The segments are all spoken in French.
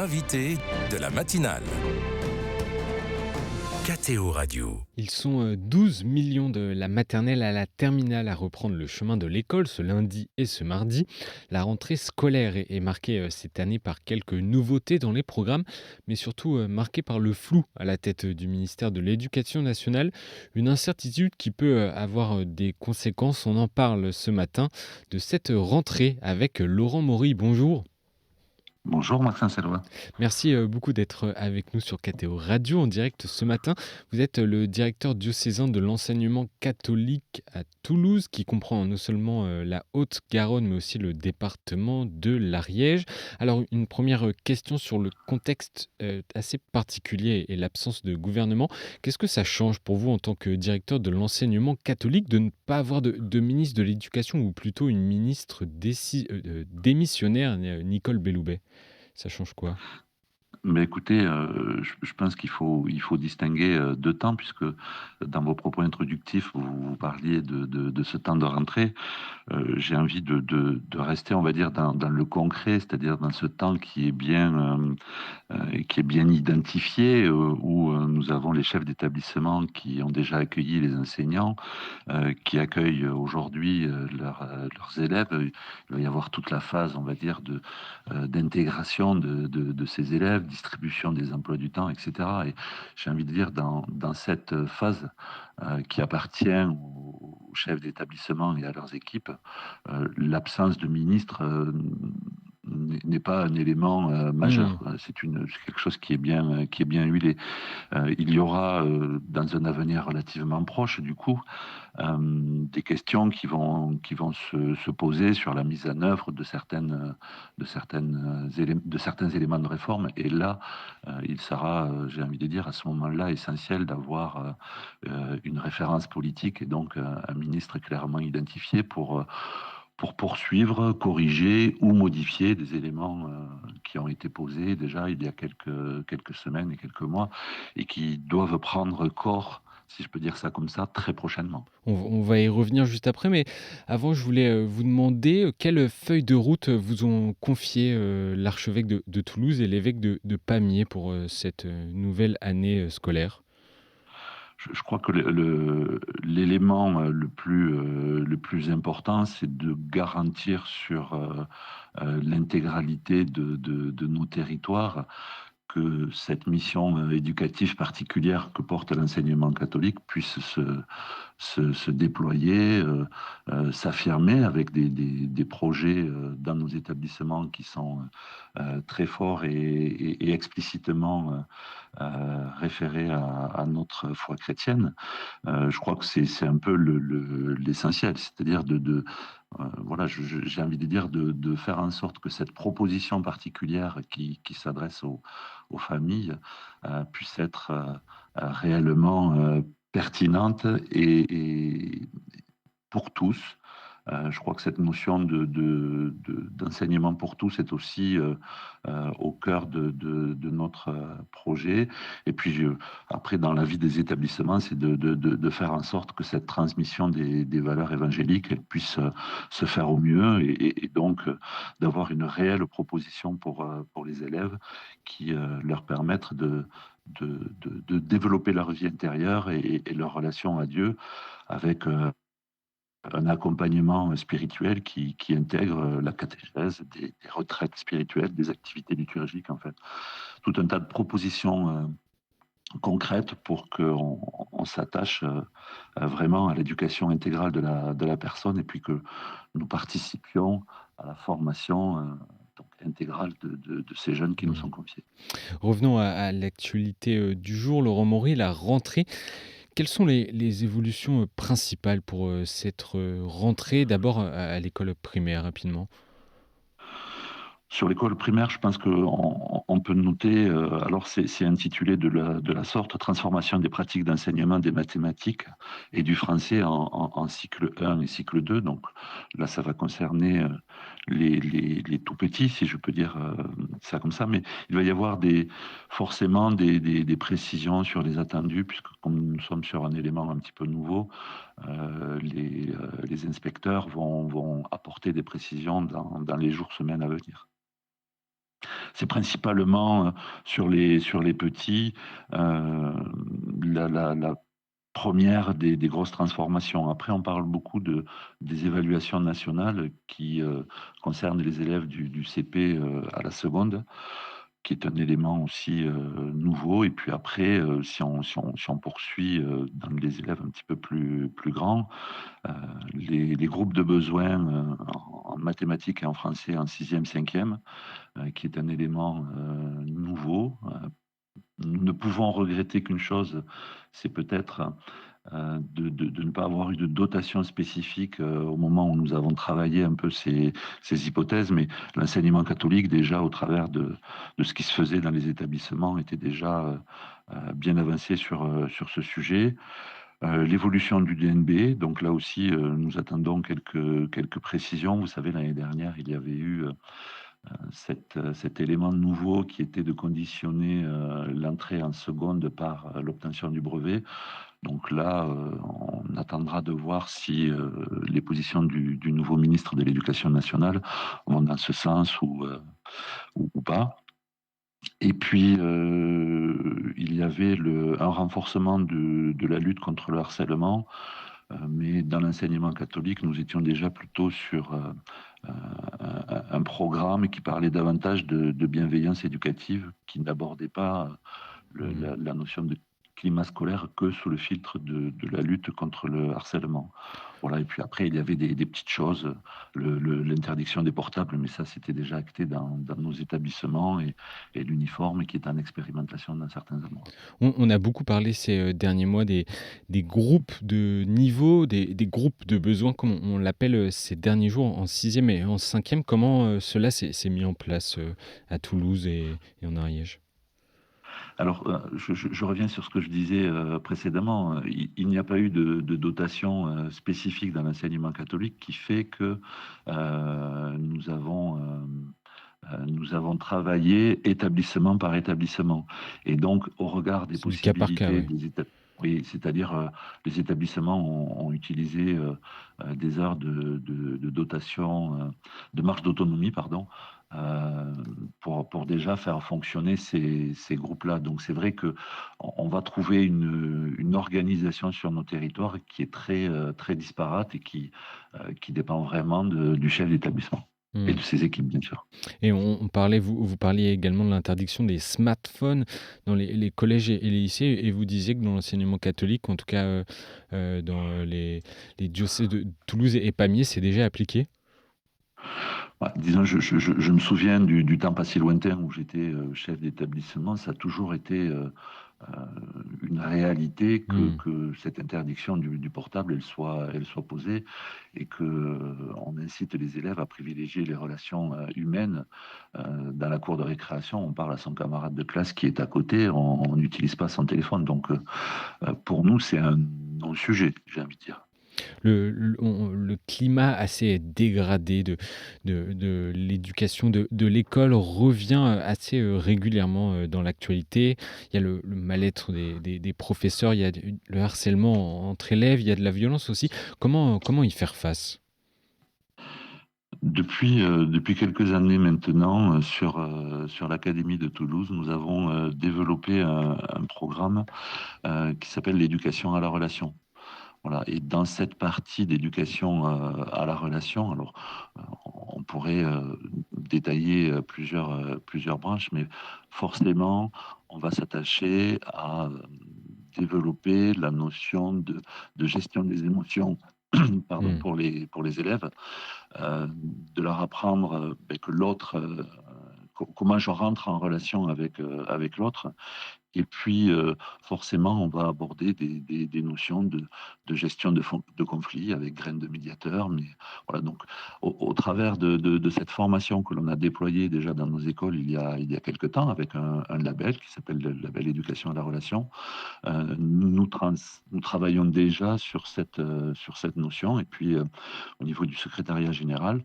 l'invité de la matinale. KTO Radio. Ils sont 12 millions de la maternelle à la terminale à reprendre le chemin de l'école ce lundi et ce mardi. La rentrée scolaire est marquée cette année par quelques nouveautés dans les programmes, mais surtout marquée par le flou à la tête du ministère de l'Éducation nationale. Une incertitude qui peut avoir des conséquences. On en parle ce matin de cette rentrée avec Laurent Maury. Bonjour. Bonjour Maxence Sellois. Merci beaucoup d'être avec nous sur KTO Radio en direct ce matin. Vous êtes le directeur diocésain de l'enseignement catholique à Toulouse, qui comprend non seulement la Haute-Garonne, mais aussi le département de l'Ariège. Alors, une première question sur le contexte assez particulier et l'absence de gouvernement. Qu'est-ce que ça change pour vous en tant que directeur de l'enseignement catholique de ne pas avoir de ministre de l'Éducation, ou plutôt une ministre démissionnaire, Nicole Belloubet? Ça change quoi? Mais écoutez, je pense qu'il faut distinguer deux temps, puisque dans vos propos introductifs, vous parliez de ce temps de rentrée. J'ai envie de rester, on va dire, dans le concret, c'est-à-dire dans ce temps qui est bien identifié, où nous avons les chefs d'établissement qui ont déjà accueilli les enseignants, qui accueillent aujourd'hui leurs élèves. Il va y avoir toute la phase, on va dire, d'intégration de ces élèves, distribution des emplois du temps, etc. Et j'ai envie de dire, dans cette phase qui appartient aux chefs d'établissement et à leurs équipes, l'absence de ministre n'est pas un élément majeur. C'est quelque chose qui est bien huilé. Il y aura, dans un avenir relativement proche, du coup, des questions qui vont se poser sur la mise en œuvre de certains éléments de réforme. Et là, il sera, j'ai envie de dire, à ce moment-là, essentiel d'avoir une référence politique et donc un ministre clairement identifié pour poursuivre, corriger ou modifier des éléments qui ont été posés déjà il y a quelques semaines et quelques mois et qui doivent prendre corps, si je peux dire ça comme ça, très prochainement. On va y revenir juste après, mais avant, je voulais vous demander quelle feuille de route vous ont confié l'archevêque de Toulouse et l'évêque de Pamiers pour cette nouvelle année scolaire. Je crois que l'élément le plus important, c'est de garantir sur l'intégralité de nos territoires que cette mission éducative particulière que porte l'enseignement catholique puisse se déployer, s'affirmer avec des projets dans nos établissements qui sont très forts et explicitement référés à notre foi chrétienne. Je crois que c'est un peu l'essentiel, c'est-à-dire voilà, j'ai envie de dire de faire en sorte que cette proposition particulière qui s'adresse aux familles puisse être réellement pertinente et pour tous. Je crois que cette notion d'enseignement pour tous est aussi au cœur de notre projet. Et puis après, dans la vie des établissements, c'est de faire en sorte que cette transmission des valeurs évangéliques elle puisse se faire au mieux et donc d'avoir une réelle proposition pour les élèves qui leur permettent de développer leur vie intérieure et leur relation à Dieu avec un accompagnement spirituel qui intègre la catéchèse, des retraites spirituelles, des activités liturgiques, en fait. Tout un tas de propositions concrètes pour qu'on s'attache vraiment à l'éducation intégrale de la personne et puis que nous participions à la formation donc intégrale de ces jeunes qui nous sont confiés. Revenons à l'actualité du jour, Laurent Maury, la rentrée. Quelles sont les évolutions principales pour cette rentrée, d'abord à l'école primaire, rapidement? Sur l'école primaire, je pense qu'on peut noter, alors c'est intitulé de la sorte, transformation des pratiques d'enseignement des mathématiques et du français en cycle 1 et cycle 2. Donc là, ça va concerner les tout petits, si je peux dire ça comme ça, mais il va y avoir forcément des précisions sur les attendus, puisque comme nous sommes sur un élément un petit peu nouveau, les inspecteurs vont apporter des précisions dans les jours, semaines à venir. C'est principalement sur les petits, la première des grosses transformations. Après, on parle beaucoup des évaluations nationales qui concernent les élèves du CP à la seconde, qui est un élément aussi nouveau. Et puis après, si on poursuit dans les élèves un petit peu plus grands, euh, les groupes de besoins en mathématiques et en français en sixième, cinquième, qui est un élément nouveau. Nous ne pouvons regretter qu'une chose, c'est peut-être de ne pas avoir eu de dotation spécifique au moment où nous avons travaillé un peu ces hypothèses, mais l'enseignement catholique, déjà au travers de ce qui se faisait dans les établissements, était déjà bien avancé sur ce sujet. L'évolution du DNB, donc là aussi, nous attendons quelques précisions. Vous savez, l'année dernière, il y avait eu cet élément nouveau qui était de conditionner l'entrée en seconde par l'obtention du brevet. Donc là, on attendra de voir si les positions du nouveau ministre de l'Éducation nationale vont dans ce sens ou pas. Et puis, il y avait un renforcement de la lutte contre le harcèlement, mais dans l'enseignement catholique, nous étions déjà plutôt sur un programme qui parlait davantage de bienveillance éducative, qui n'abordait pas la notion de climat scolaire que sous le filtre de la lutte contre le harcèlement. Voilà, et puis après, il y avait des petites choses, l'interdiction des portables, mais ça, c'était déjà acté dans nos établissements, et l'uniforme qui est en expérimentation dans certains endroits. On a beaucoup parlé ces derniers mois des groupes de niveau, des groupes de besoins, comme on l'appelle ces derniers jours en sixième et en cinquième. Comment cela s'est mis en place à Toulouse et en Ariège? Alors, je reviens sur ce que je disais précédemment. Il n'y a pas eu de dotation spécifique dans l'enseignement catholique qui fait que nous avons travaillé établissement par établissement. Et donc, au regard des C'est du cas par cas, possibilités oui. des établissements, oui, c'est-à-dire les établissements ont utilisé des heures de dotation, de marge d'autonomie, pardon, euh, pour déjà faire fonctionner ces groupes-là. Donc c'est vrai que on va trouver une organisation sur nos territoires qui est très disparate et qui dépend vraiment du chef d'établissement et Mmh. de ses équipes, bien sûr. Et on parlait, vous parliez également de l'interdiction des smartphones dans les collèges et les lycées, et vous disiez que dans l'enseignement catholique, en tout cas dans les diocèses de Toulouse et Pamiers, c'est déjà appliqué. Ouais, disons, je me souviens du temps pas si lointain où j'étais chef d'établissement. Ça a toujours été euh, une réalité Hmm. que cette interdiction du portable, elle soit posée, et que on incite les élèves à privilégier les relations humaines. Dans la cour de récréation, on parle à son camarade de classe qui est à côté, on n'utilise pas son téléphone. Donc, pour nous, c'est un non-sujet, j'ai envie de dire. Le climat assez dégradé de l'éducation de l'école revient assez régulièrement dans l'actualité. Il y a le mal-être des professeurs, il y a le harcèlement entre élèves, il y a de la violence aussi. Comment y faire face? Depuis quelques années maintenant, sur l'Académie de Toulouse, nous avons développé un programme qui s'appelle l'éducation à la relation. Voilà. Et dans cette partie d'éducation à la relation, alors on pourrait détailler plusieurs branches, mais forcément, on va s'attacher à développer la notion de gestion des émotions, pardon, Hmm. pour les élèves, de leur apprendre que l'autre, comment je rentre en relation avec l'autre. Et puis, forcément, on va aborder des notions de gestion de conflits avec graines de médiateurs. Mais voilà, donc, au travers de cette formation que l'on a déployée déjà dans nos écoles il y a quelque temps, avec un label qui s'appelle le label Éducation à la relation, nous travaillons déjà sur cette notion. Et puis, au niveau du secrétariat général,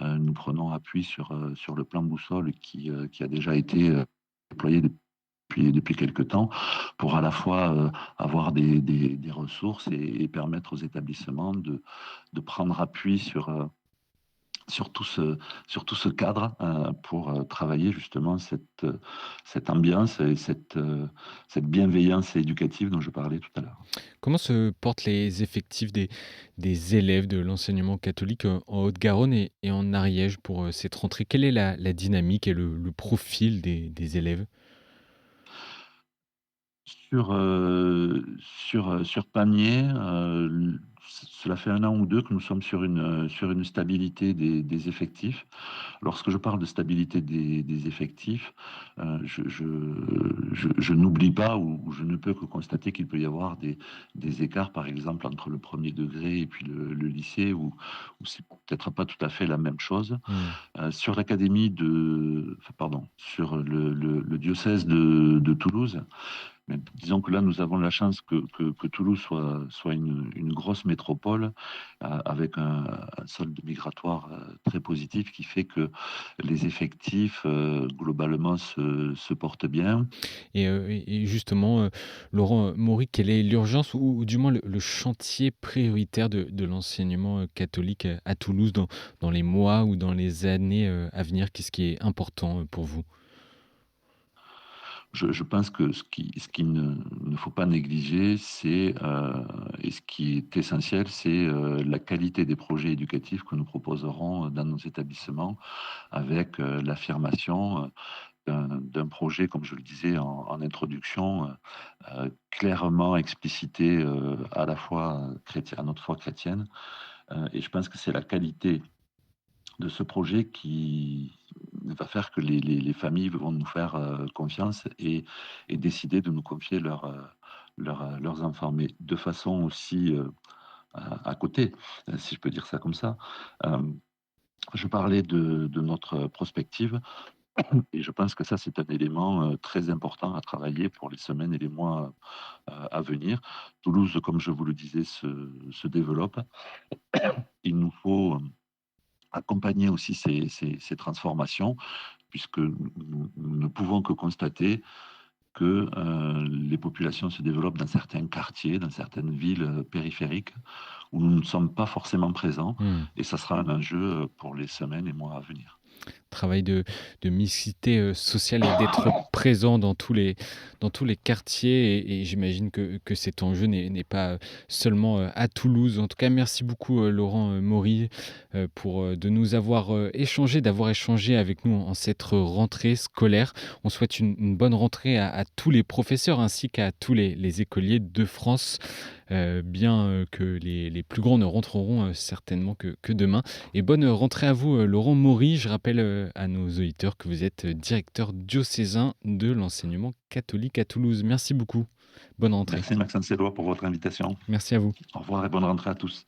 nous prenons appui sur le plan boussole qui a déjà été déployé depuis quelque temps, pour à la fois avoir des ressources et permettre aux établissements de prendre appui sur tout ce cadre pour travailler justement cette ambiance et cette bienveillance éducative dont je parlais tout à l'heure. Comment se portent les effectifs des élèves de l'enseignement catholique en Haute-Garonne et en Ariège pour cette rentrée? Quelle est la dynamique et le profil des élèves? Sur Pamiers, cela fait 1 an ou 2 que nous sommes sur une stabilité des effectifs. Lorsque je parle de stabilité des effectifs, je n'oublie pas ou je ne peux que constater qu'il peut y avoir des écarts, par exemple, entre le premier degré et puis le lycée, où c'est peut-être pas tout à fait la même chose. Mmh. Sur enfin, pardon, sur le diocèse de Toulouse, mais disons que là, nous avons la chance que Toulouse soit une grosse métropole avec un solde migratoire très positif qui fait que les effectifs, globalement, se portent bien. Et justement, Laurent Maury, quelle est l'urgence ou du moins le chantier prioritaire de l'enseignement, catholique à Toulouse dans les mois ou dans les années, à venir? Qu'est-ce qui est important, pour vous? Je pense que ce qui ne faut pas négliger, et ce qui est essentiel, c'est la qualité des projets éducatifs que nous proposerons dans nos établissements avec l'affirmation d'un projet, comme je le disais en introduction, clairement explicité à la fois à notre foi chrétienne. Et je pense que c'est la qualité de ce projet qui va faire que les familles vont nous faire confiance et décider de nous confier leurs enfants, mais de façon aussi à côté, si je peux dire ça comme ça. Euh, je parlais de notre prospective et je pense que ça, c'est un élément très important à travailler pour les semaines et les mois à venir. Toulouse, comme je vous le disais, se développe. Il nous faut accompagner aussi ces transformations, puisque nous ne pouvons que constater que les populations se développent dans certains quartiers, dans certaines villes périphériques, où nous ne sommes pas forcément présents, Mmh. et ça sera un enjeu pour les semaines et mois à venir. Travail de mixité, sociale et d'être présent dans tous les quartiers et j'imagine que cet enjeu n'est pas, seulement, à Toulouse. En tout cas, merci beaucoup, Laurent, Maury, pour, de nous avoir, d'avoir échangé avec nous en cette rentrée scolaire. On souhaite une bonne rentrée à tous les professeurs ainsi qu'à tous les écoliers de France, bien, que les plus grands ne rentreront, certainement que demain. Et bonne rentrée à vous, Laurent Maury. Je rappelle à nos auditeurs que vous êtes directeur diocésain de l'enseignement catholique à Toulouse. Merci beaucoup. Bonne rentrée. Merci Maxence Sédois pour votre invitation. Merci à vous. Au revoir et bonne rentrée à tous.